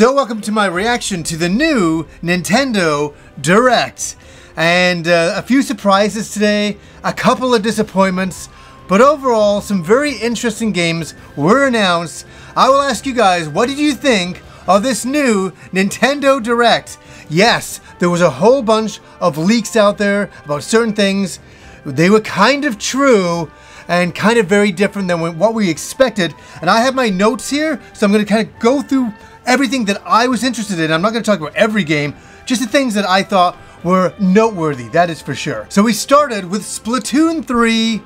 So welcome to my reaction to the new Nintendo Direct. And a few surprises today, a couple of disappointments, but overall some very interesting games were announced. I will ask you guys, what did you think of this new Nintendo Direct? Yes, there was a whole bunch of leaks out there about certain things. They were kind of true and kind of very different than what we expected. And I have my notes here, so I'm going to kind of go through everything that I was interested in. I'm not going to talk about every game, just the things that I thought were noteworthy, that is for sure. So we started with Splatoon 3,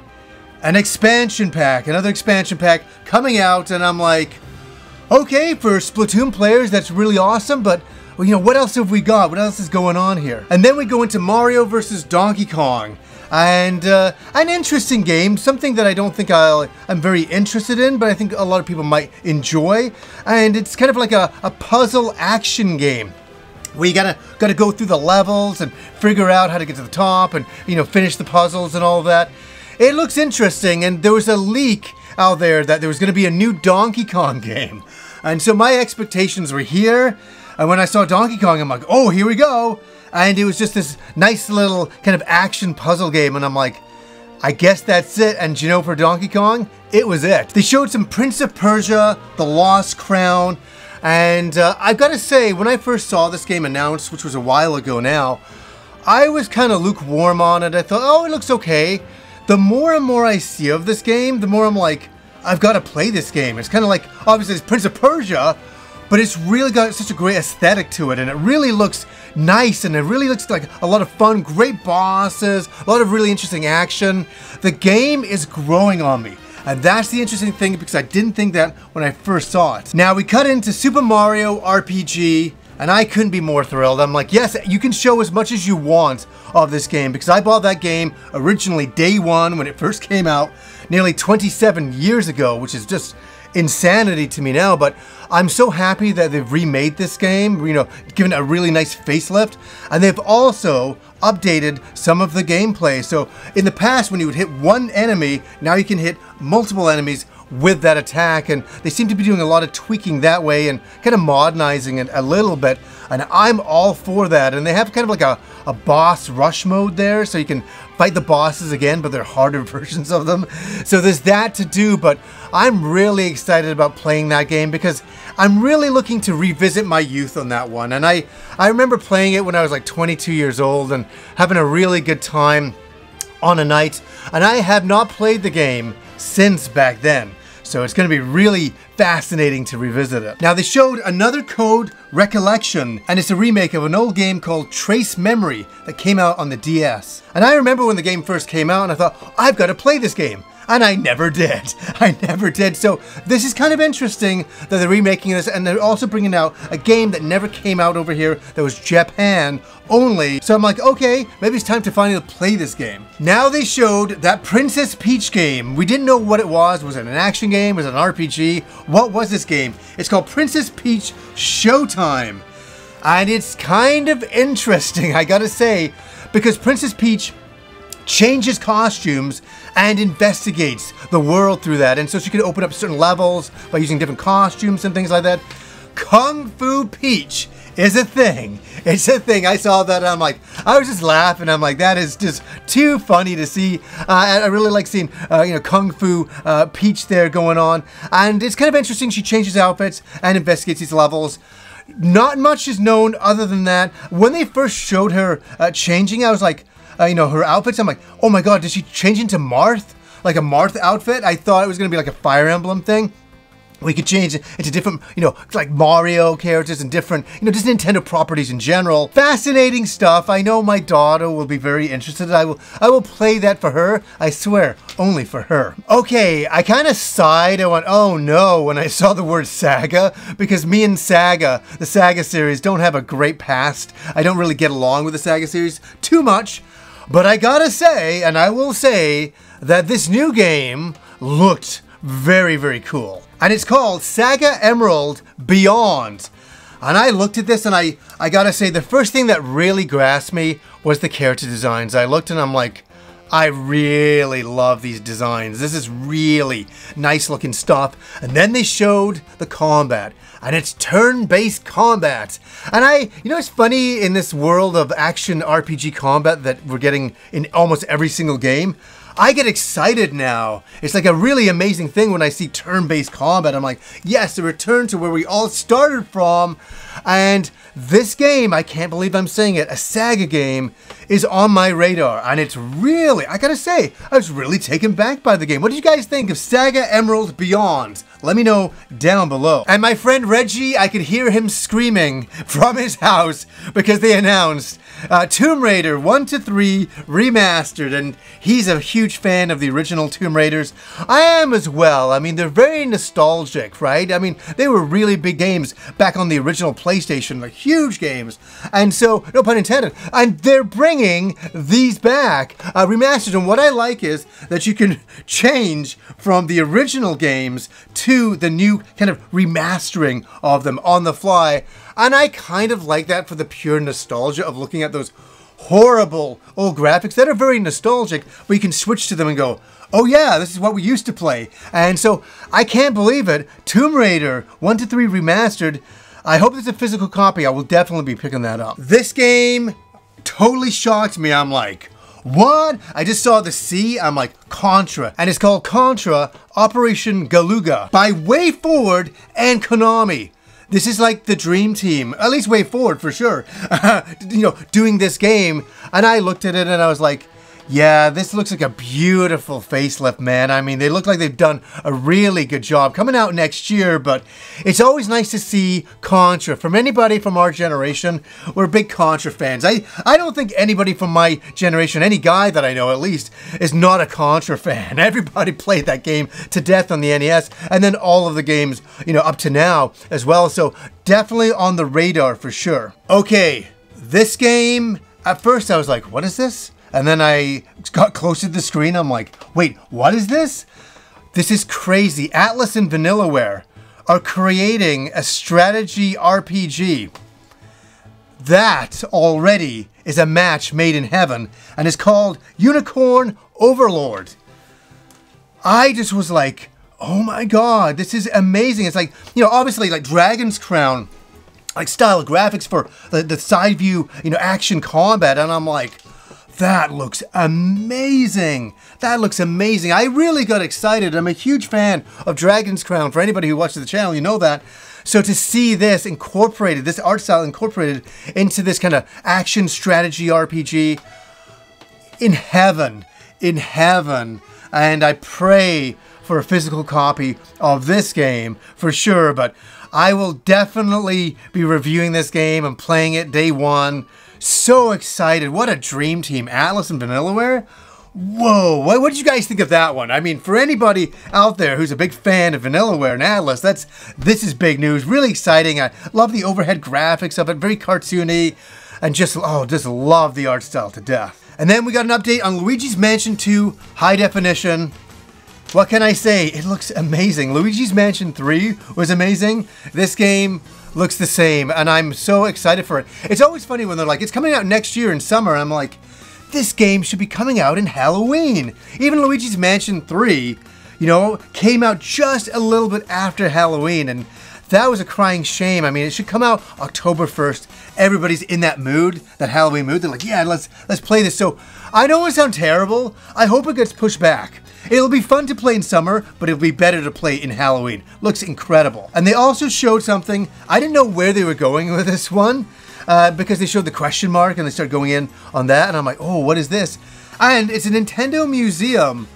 an expansion pack, another expansion pack coming out, and I'm like, okay, for Splatoon players, that's really awesome, but well, you know, what else have we got? What else is going on here? And then we go into Mario vs. Donkey Kong. And an interesting game, something that I don't think I'm very interested in, but I think a lot of people might enjoy. And it's kind of like a puzzle action game. We gotta go through the levels and figure out how to get to the top and, you know, finish the puzzles and all of that. It looks interesting, and there was a leak out there that there was gonna be a new Donkey Kong game. And so my expectations were here. And when I saw Donkey Kong, I'm like, oh, here we go. And it was just this nice little kind of action puzzle game. And I'm like, I guess that's it. And you know, for Donkey Kong, it was it. They showed some Prince of Persia, The Lost Crown. And I've got to say, when I first saw this game announced, which was a while ago now, I was kind of lukewarm on it. I thought, oh, it looks okay. The more and more I see of this game, the more I'm like, I've got to play this game. It's kind of like, obviously, it's Prince of Persia, but it's really got such a great aesthetic to it, and it really looks nice, and it really looks like a lot of fun, great bosses, a lot of really interesting action. The game is growing on me, and that's the interesting thing, because I didn't think that when I first saw it. Now we cut into Super Mario RPG, and I couldn't be more thrilled. I'm like, yes, you can show as much as you want of this game, because I bought that game originally day one when it first came out, nearly 27 years ago, which is just insanity to me now, but I'm so happy that they've remade this game, you know, given it a really nice facelift, and they've also updated some of the gameplay. So in the past, when you would hit one enemy, now you can hit multiple enemies with that attack, and they seem to be doing a lot of tweaking that way and kind of modernizing it a little bit, and I'm all for that. And they have kind of like a boss rush mode there, so you can fight the bosses again, but they're harder versions of them. So there's that to do, but I'm really excited about playing that game because I'm really looking to revisit my youth on that one. And I remember playing it when I was like 22 years old and having a really good time on a night, and I have not played the game since back then. So it's going to be really fascinating to revisit it. Now they showed another code, Recollection, and it's a remake of an old game called Trace Memory that came out on the DS. And I remember when the game first came out and I thought, I've got to play this game. And I never did. I never did. So this is kind of interesting that they're remaking this, and they're also bringing out a game that never came out over here that was Japan only. So I'm like, okay, maybe it's time to finally play this game. Now they showed that Princess Peach game. We didn't know what it was. Was it an action game? Was it an RPG? What was this game? It's called Princess Peach Showtime. And it's kind of interesting, I gotta say, because Princess Peach changes costumes and investigates the world through that. And so she can open up certain levels by using different costumes and things like that. Kung Fu Peach is a thing. It's a thing. I saw that and I'm like, I was just laughing. I'm like, that is just too funny to see. I really like seeing, you know, Kung Fu Peach there going on. And it's kind of interesting. She changes outfits and investigates these levels. Not much is known other than that. When they first showed her changing, I was like, you know, her outfits, I'm like, oh my god, did she change into Marth? Like a Marth outfit? I thought it was going to be like a Fire Emblem thing. We could change it into different, you know, like Mario characters and different, you know, just Nintendo properties in general. Fascinating stuff. I know my daughter will be very interested. I will play that for her. I swear, only for her. Okay, I kind of sighed. I went, oh no, when I saw the word SaGa, because me and SaGa, the SaGa series, don't have a great past. I don't really get along with the SaGa series too much. But I gotta say, and I will say, that this new game looked very, very cool. And it's called SaGa Emerald Beyond. And I looked at this and I gotta say, the first thing that really grasped me was the character designs. I looked and I'm like, I really love these designs. This is really nice looking stuff. And then they showed the combat. and it's turn-based combat. And you know, it's funny in this world of action RPG combat that we're getting in almost every single game. I get excited now. It's like a really amazing thing when I see turn-based combat. I'm like, yes, a return to where we all started from. And this game, I can't believe I'm saying it, a SaGa game, is on my radar. And it's really, I gotta say, I was really taken back by the game. What did you guys think of SaGa Emerald Beyond? Let me know down below. And my friend Reggie, I could hear him screaming from his house because they announced Tomb Raider 1 to 3 Remastered, and he's a huge fan of the original Tomb Raiders. I am as well. I mean, they're very nostalgic, right? I mean, they were really big games back on the original PlayStation, like huge games. And so, no pun intended, and they're bringing these back, remastered. And what I like is that you can change from the original games to the new kind of remastering of them on the fly. And I kind of like that for the pure nostalgia of looking at those horrible old graphics that are very nostalgic, but you can switch to them and go, oh yeah, this is what we used to play. And so I can't believe it. Tomb Raider 1 to 3 Remastered. I hope there's a physical copy. I will definitely be picking that up. This game totally shocked me. I'm like, what? I just saw the C, I'm like, Contra. And it's called Contra Operation Galuga by WayForward and Konami. This is like the dream team, at least WayForward for sure, you know, doing this game. And I looked at it and I was like, yeah, this looks like a beautiful facelift, man. I mean, they look like they've done a really good job. Coming out next year, but it's always nice to see Contra. From anybody from our generation, we're big Contra fans. I don't think anybody from my generation, any guy that I know at least, is not a Contra fan. Everybody played that game to death on the NES, and then all of the games, you know, up to now as well. So definitely on the radar for sure. Okay, this game, at first I was like, what is this? And then I got close to the screen. I'm like, wait, what is this? This is crazy. Atlas and Vanillaware are creating a strategy RPG. That already is a match made in heaven and is called Unicorn Overlord. I just was like, oh my God, this is amazing. It's like, you know, obviously like Dragon's Crown, like style of graphics for the side view, you know, action combat. And I'm like, that looks amazing. That looks amazing. I really got excited. I'm a huge fan of Dragon's Crown. For anybody who watches the channel, you know that. So to see this incorporated, this art style incorporated into this kind of action strategy RPG, in heaven. And I pray for a physical copy of this game for sure. But I will definitely be reviewing this game and playing it day one. So excited. What a dream team. Atlas and Vanillaware. Whoa. What did you guys think of that one? I mean, for anybody out there who's a big fan of Vanillaware and Atlas, this is big news. Really exciting. I love the overhead graphics of it. Very cartoony. And just love the art style to death. And then we got an update on Luigi's Mansion 2 High Definition. What can I say? It looks amazing. Luigi's Mansion 3 was amazing. This game looks the same, and I'm so excited for it. It's always funny when they're like, it's coming out next year in summer. I'm like, this game should be coming out in Halloween. Even Luigi's Mansion 3, you know, came out just a little bit after Halloween, and that was a crying shame. I mean, it should come out October 1st. Everybody's in that mood, that Halloween mood. They're like, yeah, let's play this. So I know it sounds terrible. I hope it gets pushed back. It'll be fun to play in summer, but it'll be better to play in Halloween. Looks incredible. And they also showed something. I didn't know where they were going with this one because they showed the question mark and they started going in on that. And I'm like, oh, what is this? And it's a Nintendo museum.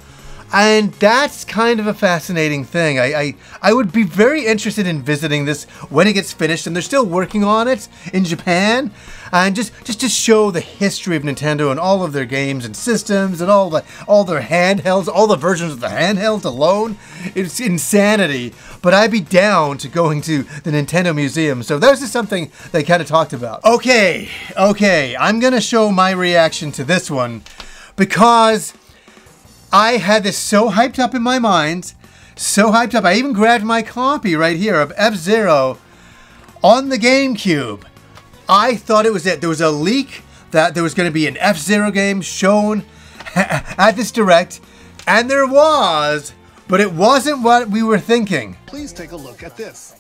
And that's kind of a fascinating thing. I would be very interested in visiting this when it gets finished, and they're still working on it in Japan. And just to show the history of Nintendo and all of their games and systems and all their handhelds, all the versions of the handhelds alone. It's insanity. But I'd be down to going to the Nintendo Museum. So that was just something they kind of talked about. Okay. I'm going to show my reaction to this one because I had this so hyped up in my mind, so hyped up. I even grabbed my copy right here of F-Zero on the GameCube. I thought it was it. There was a leak that there was going to be an F-Zero game shown at this Direct, and there was, but it wasn't what we were thinking. Please take a look at this.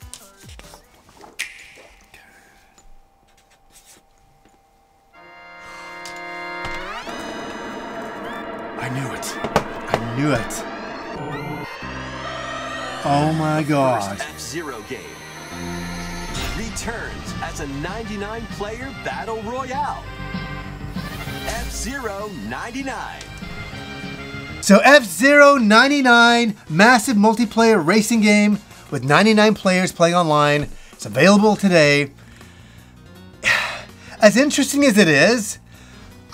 knew it. I knew it. Oh my god. First F-Zero game returns as a 99-player battle royale. F-Zero 99. So F-Zero 99, massive multiplayer racing game with 99 players playing online. It's available today. As interesting as it is,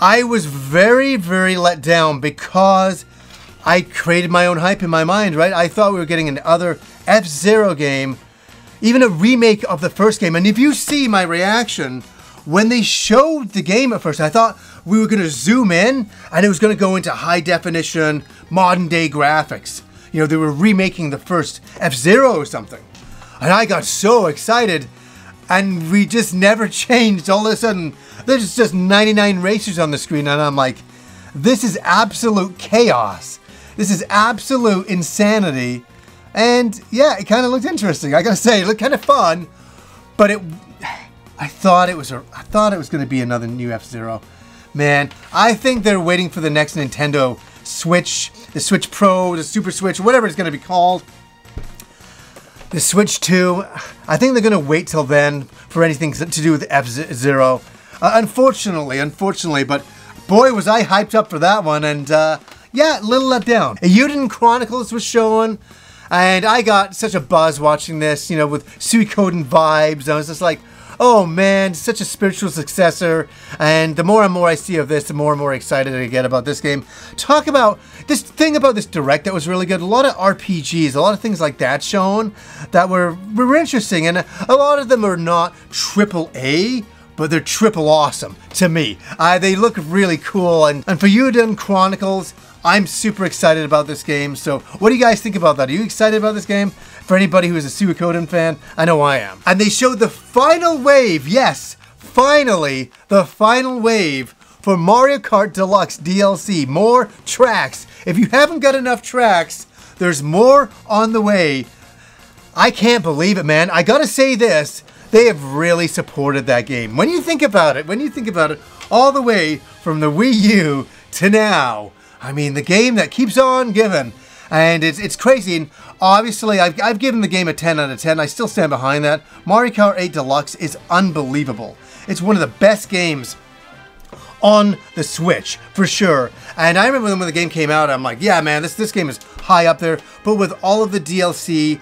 I was very, very let down because I created my own hype in my mind, right? I thought we were getting another F-Zero game, even a remake of the first game. And if you see my reaction, when they showed the game at first, I thought we were going to zoom in and it was going to go into high definition, modern day graphics. You know, they were remaking the first F-Zero or something. And I got so excited and we just never changed. All of a sudden, there's just 99 racers on the screen and I'm like, this is absolute chaos. This is absolute insanity. And yeah, it kind of looked interesting. I gotta say, it looked kind of fun, but I thought it was going to be another new F-Zero. Man, I think they're waiting for the next Nintendo Switch, the Switch Pro, the Super Switch, whatever it's going to be called. The Switch 2. I think they're going to wait till then for anything to do with F-Zero. Unfortunately, but boy, was I hyped up for that one. And yeah, a little let down. Eiyuden Chronicles was shown. And I got such a buzz watching this, you know, with Suikoden vibes. I was just like, oh man, such a spiritual successor. And the more and more I see of this, the more and more excited I get about this game. Talk about this thing about this Direct that was really good. A lot of RPGs, a lot of things like that shown that were interesting. And a lot of them are not AAA, but they're triple awesome to me. They look really cool. And for Eiyuden Chronicles, I'm super excited about this game. So what do you guys think about that? Are you excited about this game? For anybody who is a Suikoden fan, I know I am. And they showed the final wave. Yes, finally, the final wave for Mario Kart Deluxe DLC. More tracks. If you haven't got enough tracks, there's more on the way. I can't believe it, man. I gotta say this. They have really supported that game. When you think about it, all the way from the Wii U to now, I mean, the game that keeps on giving. And it's crazy. And obviously, I've given the game a 10 out of 10. I still stand behind that. Mario Kart 8 Deluxe is unbelievable. It's one of the best games on the Switch, for sure. And I remember when the game came out, I'm like, yeah, man, this game is high up there. But with all of the DLC,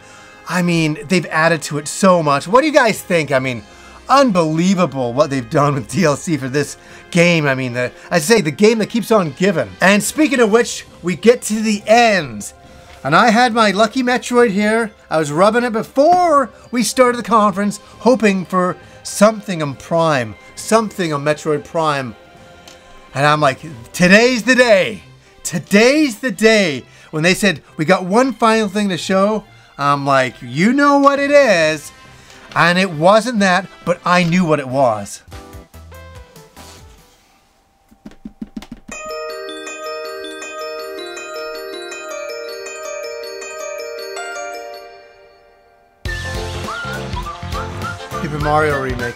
I mean, they've added to it so much. What do you guys think? I mean, unbelievable what they've done with DLC for this game. I mean, I say the game that keeps on giving. And speaking of which, we get to the end. And I had my lucky Metroid here. I was rubbing it before we started the conference, hoping for something on Prime. Something on Metroid Prime. And I'm like, today's the day. Today's the day. When they said, we got one final thing to show, I'm like, you know what it is. And it wasn't that, but I knew what it was. Super Mario remake.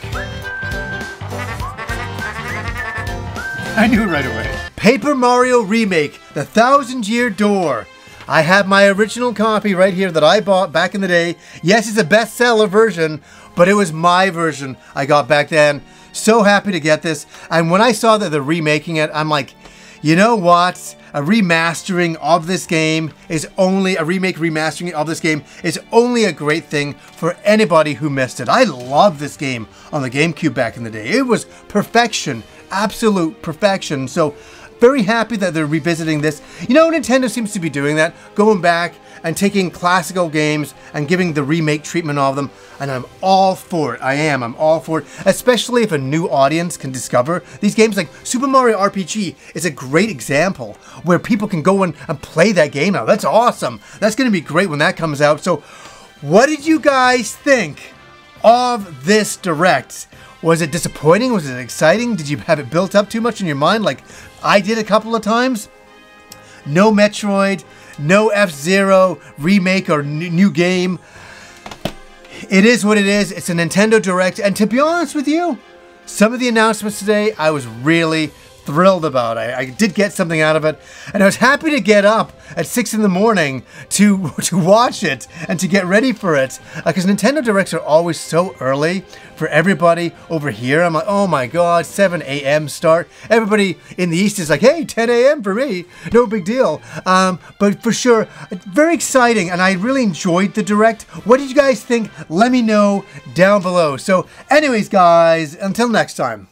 I knew it right away. Paper Mario Remake, The 1,000-Year Door. I have my original copy right here that I bought back in the day. Yes, it's a bestseller version, but it was my version I got back then. So happy to get this. And when I saw that they're remaking it, I'm like, you know what? A remastering of this game is only, a remake remastering of this game is only a great thing for anybody who missed it. I love this game on the GameCube back in the day. It was perfection, absolute perfection. So very happy that they're revisiting this. You know, Nintendo seems to be doing that, going back and taking classical games and giving the remake treatment of them, and I'm all for it. I'm all for it, especially if a new audience can discover these games. Like Super Mario RPG is a great example where people can go in and play that game now. That's awesome. That's going to be great when that comes out. So what did you guys think of this Direct? Was it disappointing? Was it exciting? Did you have it built up too much in your mind like I did a couple of times? No Metroid, no F-Zero remake or new game. It is what it is. It's a Nintendo Direct. And to be honest with you, some of the announcements today, I was really thrilled about. I did get something out of it, and I was happy to get up at 6 in the morning to watch it and to get ready for it, because Nintendo Directs are always so early for everybody over here. I'm like, oh my god, 7 a.m. start. Everybody in the East is like, hey, 10 a.m. for me, no big deal. But for sure, very exciting, and I really enjoyed the Direct. What did you guys think? Let me know down below. So anyways, guys, until next time.